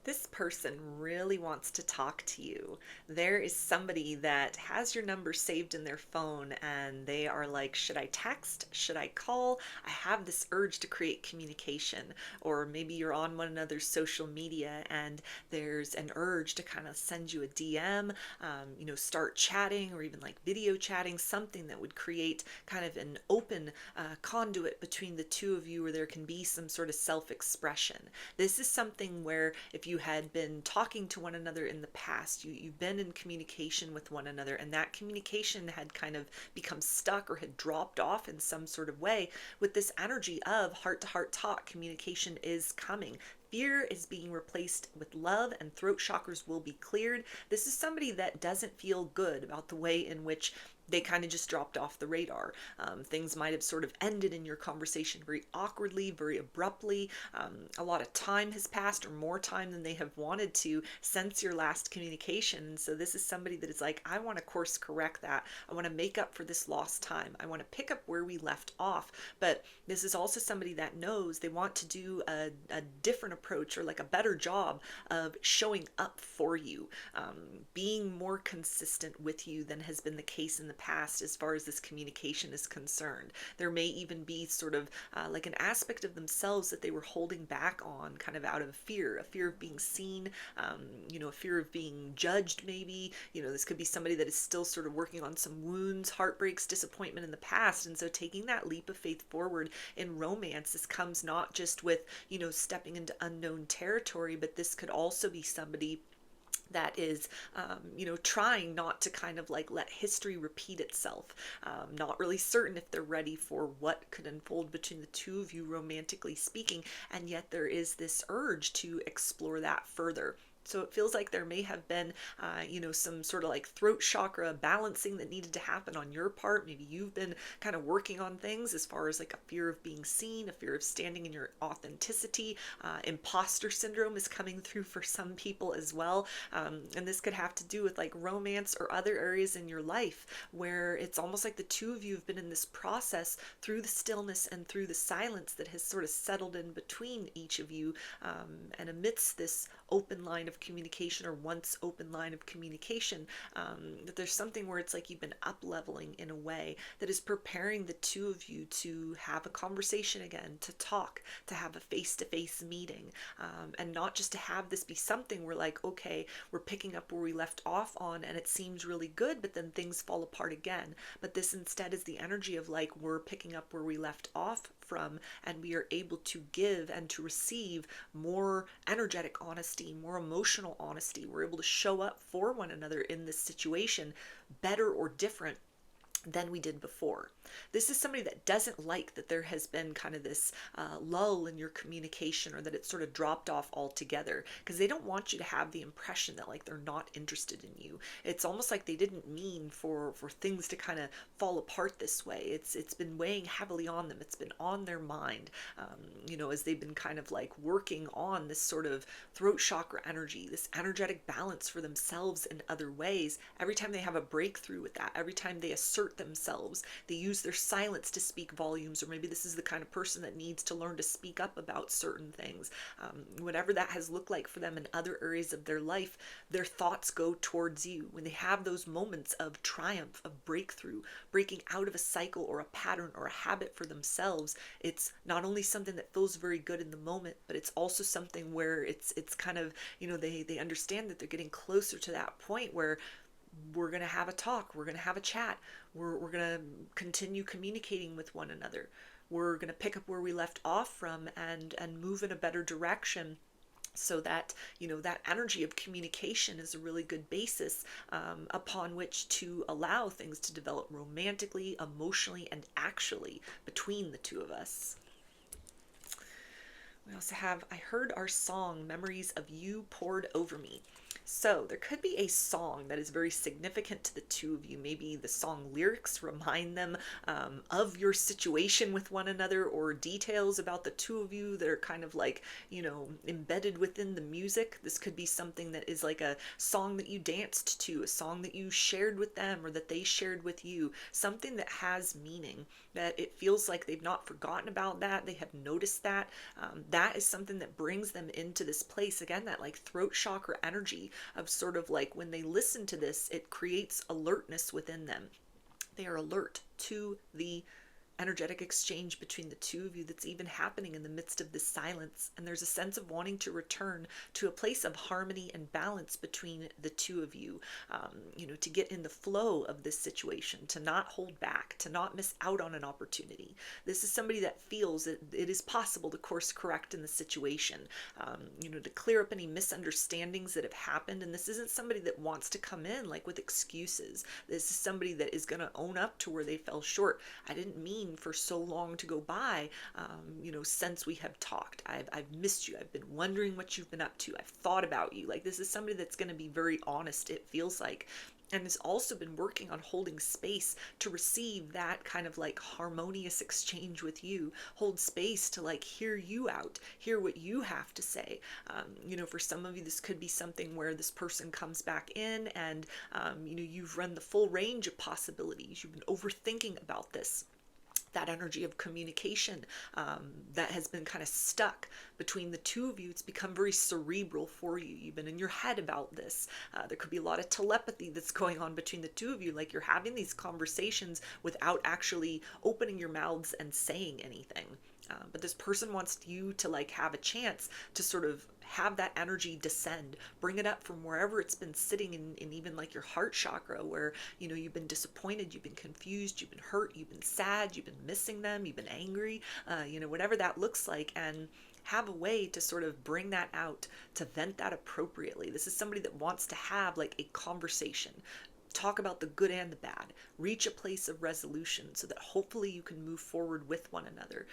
This person really wants to talk to you. There is somebody that has your number saved in their phone and they are like, should I text? Should I call? I have this urge to create communication. Or maybe you're on one another's social media and there's an urge to kind of send you a DM, start chatting or even like video chatting, something that would create kind of an open conduit between the two of you where there can be some sort of self expression. This is something where if you had been talking to one another in the past, you've been in communication with one another, and that communication had kind of become stuck or had dropped off in some sort of way, with this energy of heart to heart talk, communication is coming. Fear is being replaced with love, and throat chakras will be cleared. This is somebody that doesn't feel good about the way in which they kind of just dropped off the radar. Things might have sort of ended in your conversation very awkwardly, very abruptly. A lot of time has passed, or more time than they have wanted to, since your last communication. And so this is somebody that is like, I want to course correct that. I want to make up for this lost time. I want to pick up where we left off. But this is also somebody that knows they want to do a different approach, or like a better job of showing up for you, being more consistent with you than has been the case in the past as far as this communication is concerned. There may even be sort of like an aspect of themselves that they were holding back on, kind of out of fear, a fear of being seen, a fear of being judged maybe. This could be somebody that is still sort of working on some wounds, heartbreaks, disappointment in the past. And so taking that leap of faith forward in romance, this comes not just with, stepping into unknown territory, but this could also be somebody that is, trying not to kind of like let history repeat itself. Not really certain if they're ready for what could unfold between the two of you, romantically speaking, and yet there is this urge to explore that further. So it feels like there may have been, some sort of like throat chakra balancing that needed to happen on your part. Maybe you've been kind of working on things as far as like a fear of being seen, a fear of standing in your authenticity. Imposter syndrome is coming through for some people as well. And this could have to do with like romance or other areas in your life where it's almost like the two of you have been in this process through the stillness and through the silence that has sort of settled in between each of you, and amidst this open line of communication, or once open line of communication, that there's something where it's like you've been up leveling in a way that is preparing the two of you to have a conversation again, to talk, to have a face-to-face meeting, and not just to have this be something where like, okay, we're picking up where we left off on and it seems really good, but then things fall apart again. But this instead is the energy of like, we're picking up where we left off from, and we are able to give and to receive more energetic honesty, more emotional honesty. We're able to show up for one another in this situation better or different than we did before. This is somebody that doesn't like that there has been kind of this lull in your communication, or that it's sort of dropped off altogether, because they don't want you to have the impression that like they're not interested in you. It's almost like they didn't mean for things to kind of fall apart this way. It's been weighing heavily on them. It's been on their mind, as they've been kind of like working on this sort of throat chakra energy, this energetic balance for themselves in other ways. Every time they have a breakthrough with that, every time they assert themselves, they use their silence to speak volumes. Or maybe this is the kind of person that needs to learn to speak up about certain things. Whatever that has looked like for them in other areas of their life, their thoughts go towards you. When they have those moments of triumph, of breakthrough, breaking out of a cycle or a pattern or a habit for themselves, it's not only something that feels very good in the moment, but it's also something where it's kind of, they understand that they're getting closer to that point where we're going to have a talk, we're going to have a chat, we're going to continue communicating with one another, we're going to pick up where we left off from and move in a better direction, so that that energy of communication is a really good basis, upon which to allow things to develop romantically, emotionally, and actually between the two of us. We also have, I heard our song, Memories of You Poured Over Me. So there could be a song that is very significant to the two of you. Maybe the song lyrics remind them of your situation with one another, or details about the two of you that are kind of like, embedded within the music. This could be something that is like a song that you danced to, a song that you shared with them, or that they shared with you. Something that has meaning, that it feels like they've not forgotten about that, they have noticed that. that is something that brings them into this place again, that like throat chakra energy of sort of like when they listen to this, it creates alertness within them. They are alert to the energetic exchange between the two of you that's even happening in the midst of this silence. And there's a sense of wanting to return to a place of harmony and balance between the two of you, to get in the flow of this situation, to not hold back, to not miss out on an opportunity. This is somebody that feels that it is possible to course correct in the situation, to clear up any misunderstandings that have happened. And this isn't somebody that wants to come in like with excuses. This is somebody that is going to own up to where they fell short. I didn't mean for so long to go by, since we have talked. I've missed you. I've been wondering what you've been up to. I've thought about you. Like, this is somebody that's going to be very honest, it feels like, and has also been working on holding space to receive that kind of like harmonious exchange with you, hold space to like hear you out, hear what you have to say. For some of you, this could be something where this person comes back in and, you've run the full range of possibilities. You've been overthinking about this. That energy of communication that has been kind of stuck between the two of you. It's become very cerebral for you. You've been in your head about this. There could be a lot of telepathy that's going on between the two of you. Like, you're having these conversations without actually opening your mouths and saying anything. But this person wants you to like have a chance to sort of have that energy descend, bring it up from wherever it's been sitting in even like your heart chakra, where, you've been disappointed, you've been confused, you've been hurt, you've been sad, you've been missing them, you've been angry, whatever that looks like, and have a way to sort of bring that out, to vent that appropriately. This is somebody that wants to have like a conversation, talk about the good and the bad, reach a place of resolution so that hopefully you can move forward with one another.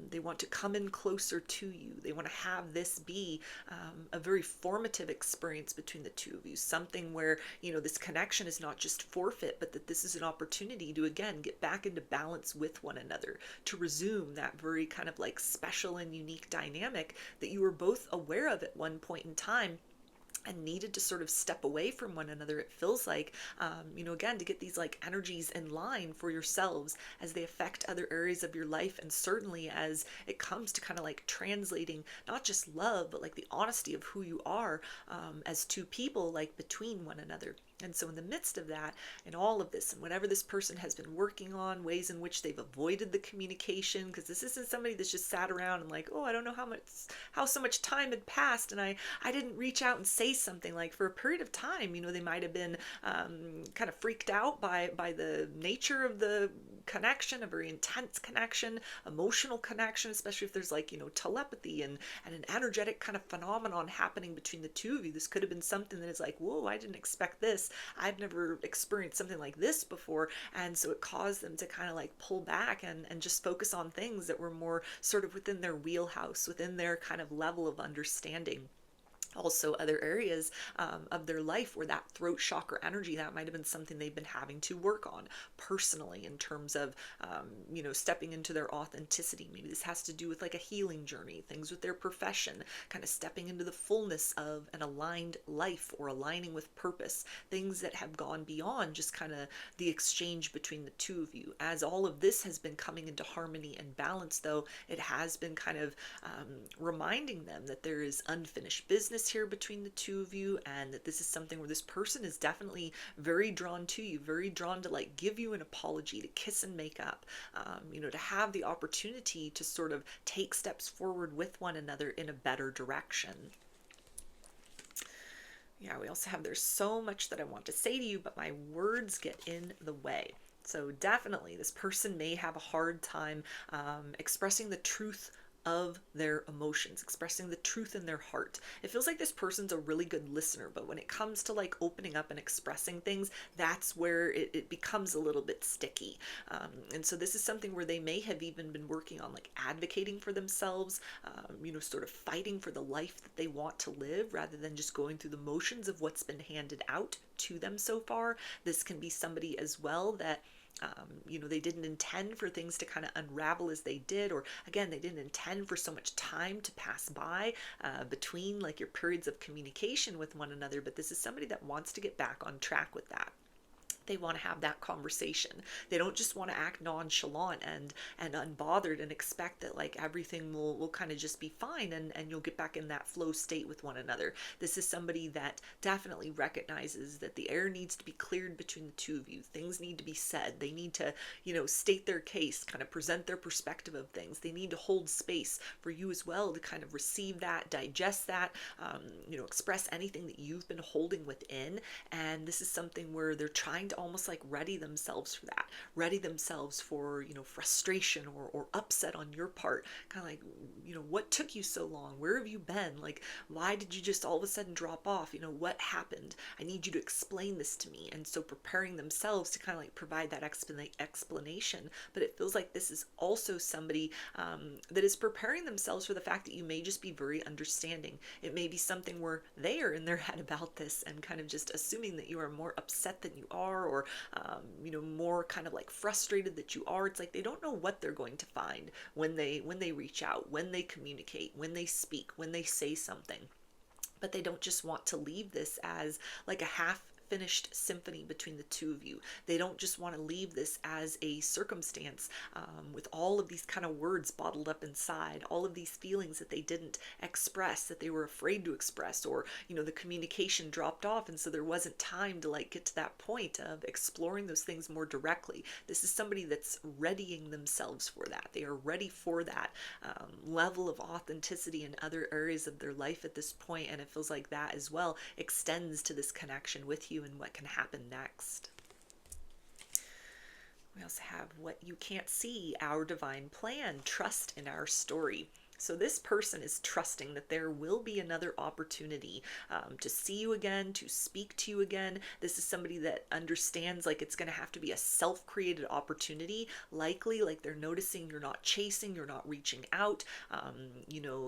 They want to come in closer to you. They want to have this be a very formative experience between the two of you, something where, this connection is not just forfeit, but that this is an opportunity to, again, get back into balance with one another, to resume that very kind of like special and unique dynamic that you were both aware of at one point in time and needed to sort of step away from one another, it feels like, again, to get these like energies in line for yourselves as they affect other areas of your life, and certainly as it comes to kind of like translating not just love, but like the honesty of who you are as two people, like between one another. And so in the midst of that, in all of this, and whatever this person has been working on, ways in which they've avoided the communication, because this isn't somebody that's just sat around and like, oh, I don't know how so much time had passed, and I didn't reach out and say something. Like, for a period of time, they might have been kind of freaked out by the nature of the connection, a very intense connection, emotional connection, especially if there's like, telepathy and an energetic kind of phenomenon happening between the two of you. This could have been something that is like, whoa, I didn't expect this. I've never experienced something like this before. And so it caused them to kind of like pull back and just focus on things that were more sort of within their wheelhouse, within their kind of level of understanding. Also, other areas of their life where that throat chakra energy, that might have been something they've been having to work on personally, in terms of stepping into their authenticity. Maybe this has to do with like a healing journey, things with their profession, kind of stepping into the fullness of an aligned life, or aligning with purpose, things that have gone beyond just kind of the exchange between the two of you. As all of this has been coming into harmony and balance, though, it has been kind of reminding them that there is unfinished business here between the two of you, and that this is something where this person is definitely very drawn to you, very drawn to like give you an apology, to kiss and make up, to have the opportunity to sort of take steps forward with one another in a better direction. Yeah, we also have, there's so much that I want to say to you, but my words get in the way. So definitely this person may have a hard time expressing the truth of their emotions, expressing the truth in their heart. It feels like this person's a really good listener, but when it comes to like opening up and expressing things, that's where it becomes a little bit sticky. And so this is something where they may have even been working on like advocating for themselves, sort of fighting for the life that they want to live, rather than just going through the motions of what's been handed out to them so far. This can be somebody as well that they didn't intend for things to kind of unravel as they did, or again, they didn't intend for so much time to pass by between like your periods of communication with one another, but this is somebody that wants to get back on track with that. They want to have that conversation. They don't just want to act nonchalant and unbothered and expect that like everything will kind of just be fine, and you'll get back in that flow state with one another. This is somebody that definitely recognizes that the air needs to be cleared between the two of you. Things need to be said. They need to, state their case, kind of present their perspective of things. They need to hold space for you as well to kind of receive that, digest that, express anything that you've been holding within. And this is something where they're trying to almost like ready themselves for that, ready themselves for, frustration or upset on your part. Kind of like, what took you so long? Where have you been? Like, why did you just all of a sudden drop off? What happened? I need you to explain this to me. And so preparing themselves to kind of like provide that explanation. But it feels like this is also somebody that is preparing themselves for the fact that you may just be very understanding. It may be something where they are in their head about this and kind of just assuming that you are more upset than you are, or more kind of like frustrated that you are. It's like they don't know what they're going to find when they reach out, when they communicate, when they speak, when they say something. But they don't just want to leave this as like a half finished symphony between the two of you. They don't just want to leave this as a circumstance with all of these kind of words bottled up inside, all of these feelings that they didn't express, that they were afraid to express, or the communication dropped off, and so there wasn't time to like get to that point of exploring those things more directly. This is somebody that's readying themselves for that. They are ready for that level of authenticity in other areas of their life at this point, and it feels like that as well extends to this connection with you and what can happen next. We also have what you can't see, our divine plan, trust in our story. So this person is trusting that there will be another opportunity to see you again, to speak to you again. This is somebody that understands like it's going to have to be a self-created opportunity. Likely, like they're noticing you're not chasing, you're not reaching out.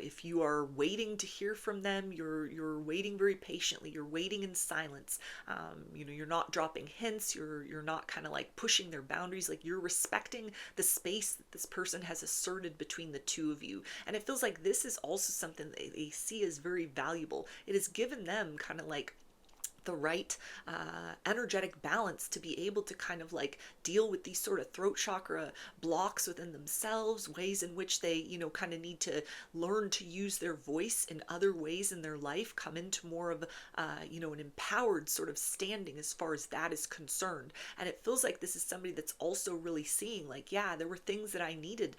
If you are waiting to hear from them, you're waiting very patiently. You're waiting in silence. You're not dropping hints. You're not kind of like pushing their boundaries. Like you're respecting the space that this person has asserted between the two of you. And it feels like this is also something that they see as very valuable. It has given them kind of like the right energetic balance to be able to kind of like deal with these sort of throat chakra blocks within themselves, ways in which they, kind of need to learn to use their voice in other ways in their life, come into more of, an empowered sort of standing as far as that is concerned. And it feels like this is somebody that's also really seeing like, yeah, there were things that I needed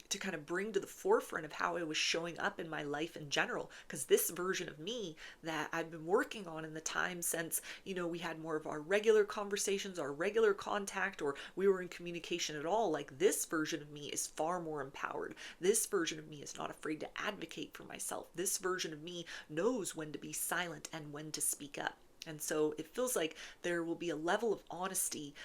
to kind of bring to the forefront of how I was showing up in my life in general. Because this version of me that I've been working on in the time since, we had more of our regular conversations, our regular contact, or we were in communication at all, like this version of me is far more empowered. This version of me is not afraid to advocate for myself. This version of me knows when to be silent and when to speak up. And so it feels like there will be a level of honesty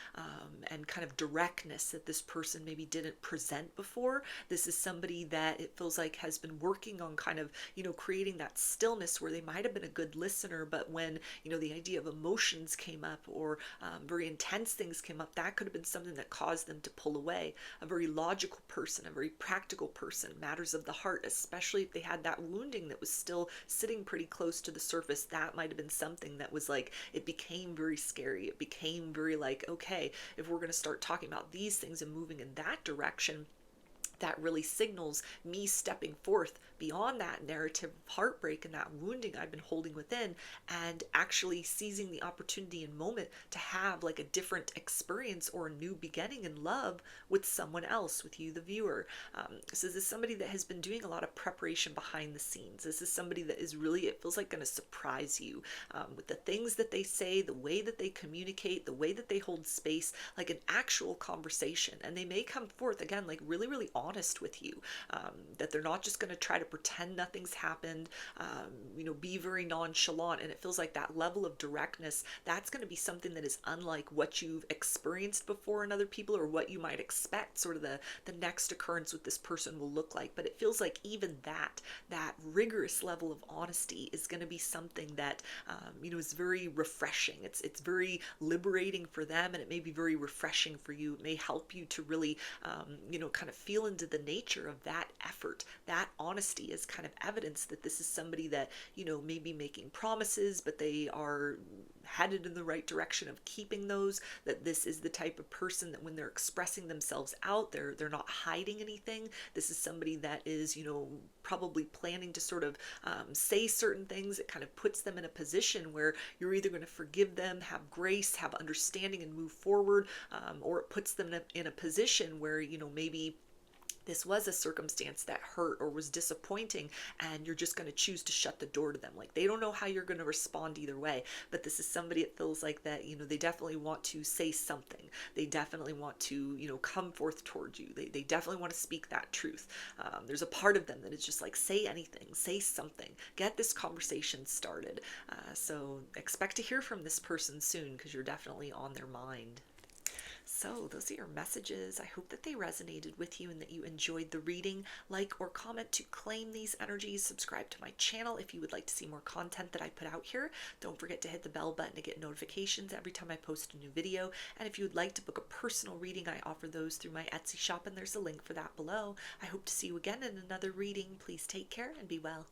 and kind of directness that this person maybe didn't present before. This is somebody that it feels like has been working on kind of, creating that stillness where they might have been a good listener, but when, the idea of emotions came up or very intense things came up, that could have been something that caused them to pull away. A very logical person, a very practical person, matters of the heart, especially if they had that wounding that was still sitting pretty close to the surface, that might have been something that was like, it became very scary. It became very like, okay, if we're going to start talking about these things and moving in that direction, that really signals me stepping forth beyond that narrative of heartbreak and that wounding I've been holding within, and actually seizing the opportunity and moment to have like a different experience or a new beginning in love with someone else, with you, the viewer. So this is somebody that has been doing a lot of preparation behind the scenes. This is somebody that is really, it feels like, going to surprise you with the things that they say, the way that they communicate, the way that they hold space, like an actual conversation. And they may come forth again, like really, really honest with you, that they're not just going to try to pretend nothing's happened, be very nonchalant. And it feels like that level of directness, that's going to be something that is unlike what you've experienced before in other people, or what you might expect sort of the next occurrence with this person will look like. But it feels like even that rigorous level of honesty is going to be something that, is very refreshing. It's very liberating for them, and it may be very refreshing for you. It may help you to really, kind of feel into the nature of that effort. That honesty is kind of evidence that this is somebody that, may be making promises, but they are headed in the right direction of keeping those, that this is the type of person that when they're expressing themselves out, they're not hiding anything. This is somebody that is, probably planning to sort of say certain things. It kind of puts them in a position where you're either going to forgive them, have grace, have understanding, and move forward, or it puts them in a position where, maybe this was a circumstance that hurt or was disappointing, and you're just going to choose to shut the door to them. Like, they don't know how you're going to respond either way, but this is somebody, it feels like that, they definitely want to say something. They definitely want to, come forth towards you. They definitely want to speak that truth. There's a part of them that is just like, say anything, say something, get this conversation started. So expect to hear from this person soon, because you're definitely on their mind. So, those are your messages. I hope that they resonated with you and that you enjoyed the reading. Like or comment to claim these energies. Subscribe to my channel if you would like to see more content that I put out here. Don't forget to hit the bell button to get notifications every time I post a new video. And if you would like to book a personal reading, I offer those through my Etsy shop, and there's a link for that below. I hope to see you again in another reading. Please take care and be well.